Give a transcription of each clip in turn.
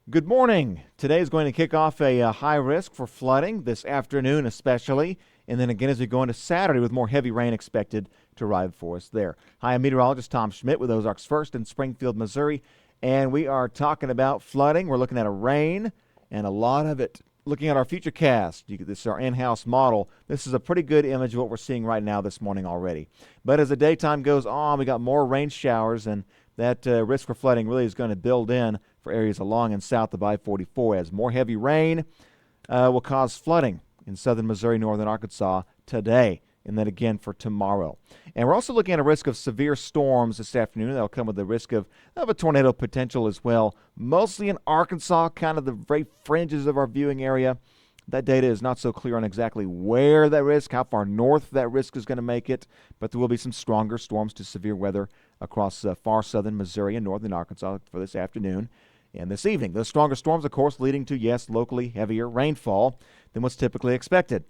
Good morning. Today is going to kick off a high risk for flooding this afternoon especially, and then again as we go into Saturday with more heavy rain expected to arrive for us there. Hi, I'm meteorologist Tom Schmidt with Ozarks First in Springfield, Missouri, and we are talking about flooding. We're looking at a rain and a lot of it. Looking at our future cast, this is our in-house model. This is a pretty good image of what we're seeing right now this morning already. But as the daytime goes on, we got more rain showers, and that risk for flooding really is going to build in for areas along and south of I-44 as more heavy rain will cause flooding in southern Missouri, northern Arkansas today, and then again for tomorrow. And we're also looking at a risk of severe storms this afternoon. That'll come with the risk of a tornado potential as well, mostly in Arkansas, kind of the very fringes of our viewing area. That data is not so clear on exactly where that risk, how far north that risk is going to make it, but there will be some stronger storms to severe weather across far southern Missouri and northern Arkansas for this afternoon and this evening. Those stronger storms, of course, leading to, yes, locally heavier rainfall than what's typically expected.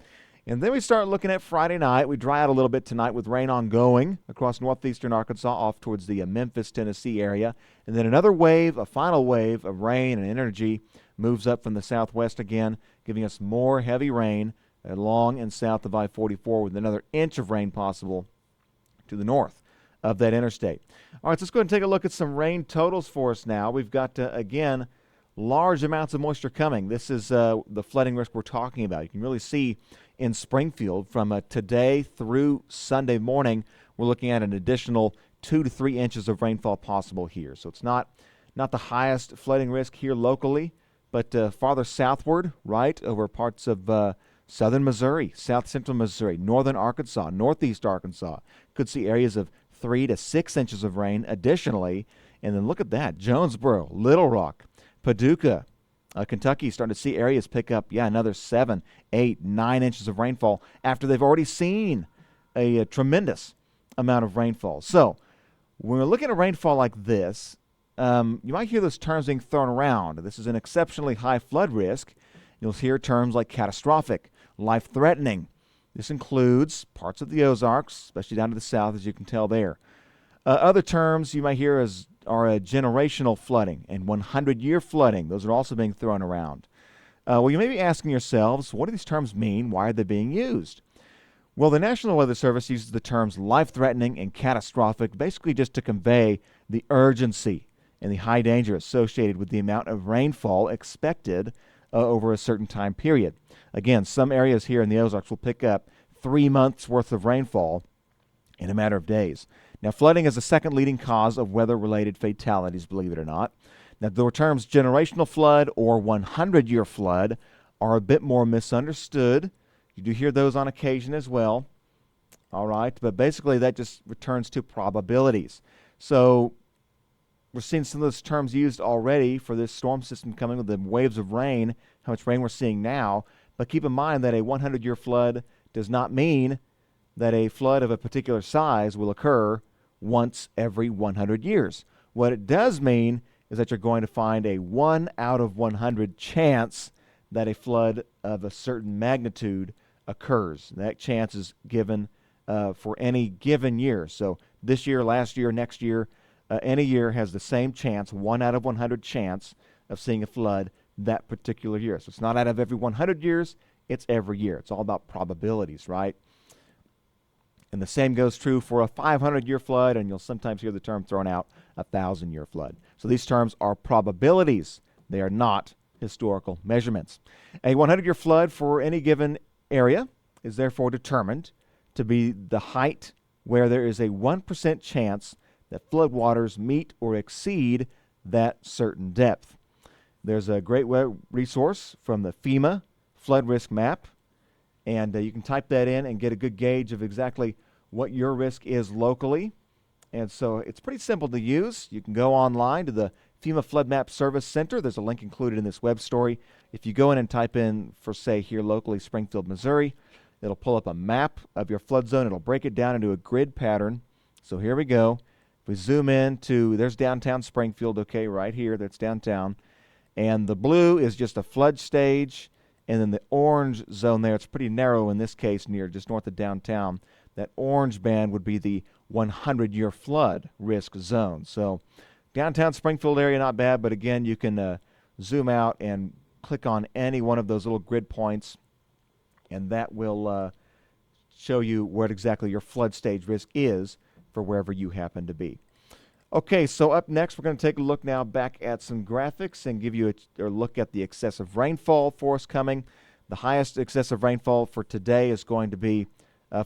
And then we start looking at Friday night. We dry out a little bit tonight with rain ongoing across northeastern Arkansas off towards the Memphis, Tennessee area. And then another wave, a final wave of rain and energy moves up from the southwest again, giving us more heavy rain along and south of I-44 with another inch of rain possible to the north of that interstate. All right, so let's go ahead and take a look at some rain totals for us now. We've got, again, large amounts of moisture coming. This is the flooding risk we're talking about. You can really see in Springfield from today through Sunday morning, we're looking at an additional 2 to 3 inches of rainfall possible here. So it's not the highest flooding risk here locally, but farther southward, right, over parts of southern Missouri, south central Missouri, northern Arkansas, northeast Arkansas, could see areas of 3 to 6 inches of rain additionally. And then look at that, Jonesboro, Little Rock, Paducah, Kentucky starting to see areas pick up, another 7, 8, 9 inches of rainfall after they've already seen a tremendous amount of rainfall. So when we're looking at rainfall like this, you might hear those terms being thrown around. This is an exceptionally high flood risk. You'll hear terms like catastrophic, life-threatening. This includes parts of the Ozarks, especially down to the south, as you can tell there. Other terms you might hear are generational flooding and 100-year flooding. Those are also being thrown around. Well, you may be asking yourselves, what do these terms mean? Why are they being used? Well, the National Weather Service uses the terms life-threatening and catastrophic basically just to convey the urgency and the high danger associated with the amount of rainfall expected over a certain time period. Again, some areas here in the Ozarks will pick up 3 months' worth of rainfall in a matter of days. Now, flooding is the second leading cause of weather-related fatalities, believe it or not. Now, the terms generational flood or 100-year flood are a bit more misunderstood. You do hear those on occasion as well. All right, but basically that just returns to probabilities. So we're seeing some of those terms used already for this storm system coming with the waves of rain, how much rain we're seeing now. But keep in mind that a 100-year flood does not mean that a flood of a particular size will occur once every 100 years. What it does mean is that you're going to find a 1 out of 100 chance that a flood of a certain magnitude occurs. That chance is given for any given year. So this year, last year, next year, any year has the same chance, 1 out of 100 chance of seeing a flood that particular year. So it's not out of every 100 years, it's every year. It's all about probabilities, right? And the same goes true for a 500-year flood, and you'll sometimes hear the term thrown out, a 1,000-year flood. So these terms are probabilities. They are not historical measurements. A 100-year flood for any given area is therefore determined to be the height where there is a 1% chance that floodwaters meet or exceed that certain depth. There's a great resource from the FEMA flood risk map, and you can type that in and get a good gauge of exactly what your risk is locally. And so it's pretty simple to use. You can go online to the FEMA Flood Map Service Center. There's a link included in this web story. If you go in and type in, for say here locally, Springfield, Missouri, it'll pull up a map of your flood zone. It'll break it down into a grid pattern. So here we go. If we zoom in to, there's downtown Springfield, okay, right here, that's downtown. And the blue is just a flood stage. And then the orange zone there, it's pretty narrow in this case, near just north of downtown. That orange band would be the 100-year flood risk zone. So downtown Springfield area, not bad, but again, you can zoom out and click on any one of those little grid points, and that will show you what exactly your flood stage risk is for wherever you happen to be. Okay, so up next, we're going to take a look now back at some graphics and give you a look at the excessive rainfall for us coming. The highest excessive rainfall for today is going to be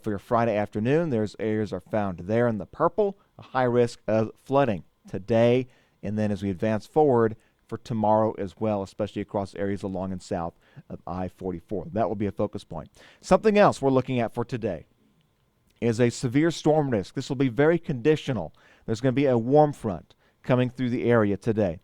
for your Friday afternoon. There's areas are found there in the purple, a high risk of flooding today, and then as we advance forward for tomorrow as well, especially across areas along and south of I-44. That will be a focus point. Something else we're looking at for today is a severe storm risk. This will be very conditional. There's going to be a warm front coming through the area today.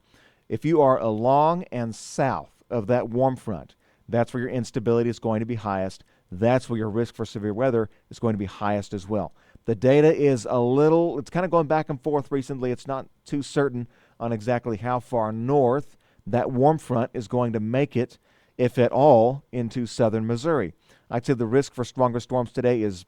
If you are along and south of that warm front, that's where your instability is going to be highest. That's where your risk for severe weather is going to be highest as well. The data is it's kind of going back and forth recently. It's not too certain on exactly how far north that warm front is going to make it, if at all, into southern Missouri. I'd say the risk for stronger storms today is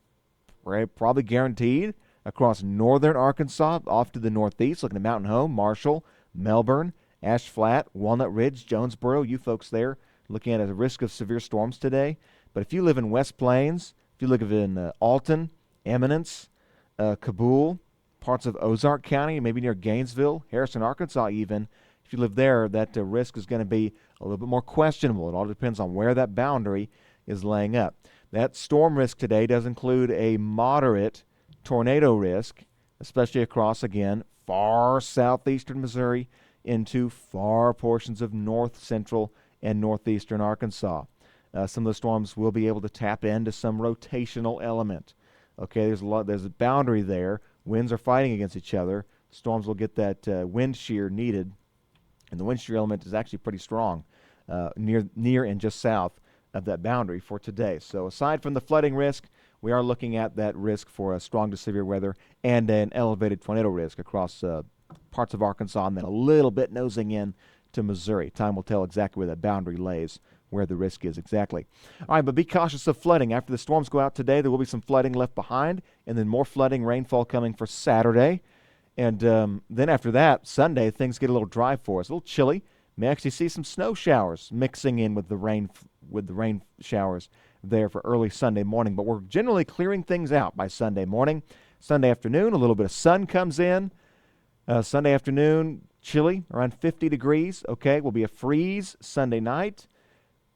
probably guaranteed across northern Arkansas, off to the northeast, looking at Mountain Home, Marshall, Melbourne, Ash Flat, Walnut Ridge, Jonesboro, you folks there, looking at a risk of severe storms today. But if you live in West Plains, if you live in Alton, Eminence, Kabul, parts of Ozark County, maybe near Gainesville, Harrison, Arkansas even, if you live there, that risk is going to be a little bit more questionable. It all depends on where that boundary is laying up. That storm risk today does include a moderate tornado risk, especially across, again, far southeastern Missouri into far portions of north central and northeastern Arkansas. Some of the storms will be able to tap into some rotational element. Okay, there's a boundary there. Winds are fighting against each other. Storms will get that wind shear needed, and the wind shear element is actually pretty strong near and just south of that boundary for today. So aside from the flooding risk, we are looking at that risk for a strong to severe weather and an elevated tornado risk across parts of Arkansas, and then a little bit nosing in to Missouri. Time will tell exactly where that boundary lays, where the risk is exactly. All right, but be cautious of flooding. After the storms go out today, there will be some flooding left behind, and then more flooding, rainfall coming for Saturday. And then after that, Sunday, things get a little dry for us, a little chilly. May actually see some snow showers mixing in with the rain showers there for early Sunday morning. But we're generally clearing things out by Sunday morning. Sunday afternoon, a little bit of sun comes in. Sunday afternoon, chilly, around 50 degrees. Okay, will be a freeze Sunday night.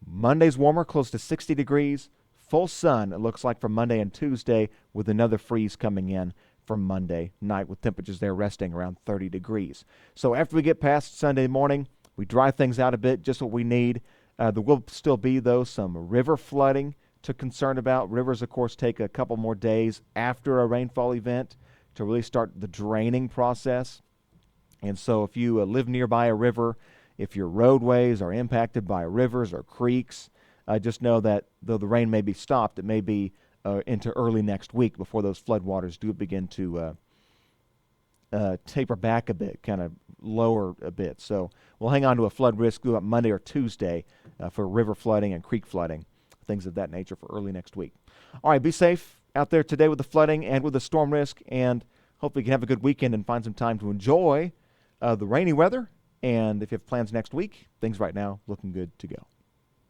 Monday's warmer, close to 60 degrees. Full sun, it looks like, for Monday and Tuesday, with another freeze coming in for Monday night, with temperatures there resting around 30 degrees. So after we get past Sunday morning, we dry things out a bit, just what we need. There will still be, though, some river flooding to concern about. Rivers, of course, take a couple more days after a rainfall event to really start the draining process. And so if you live nearby a river, if your roadways are impacted by rivers or creeks, just know that though the rain may be stopped, it may be into early next week before those floodwaters do begin to taper back a bit, kind of lower a bit. So we'll hang on to a flood risk throughout Monday or Tuesday for river flooding and creek flooding, things of that nature for early next week. All right, be safe out there today with the flooding and with the storm risk, and hopefully you can have a good weekend and find some time to enjoy the rainy weather. And if you have plans next week, things right now looking good to go.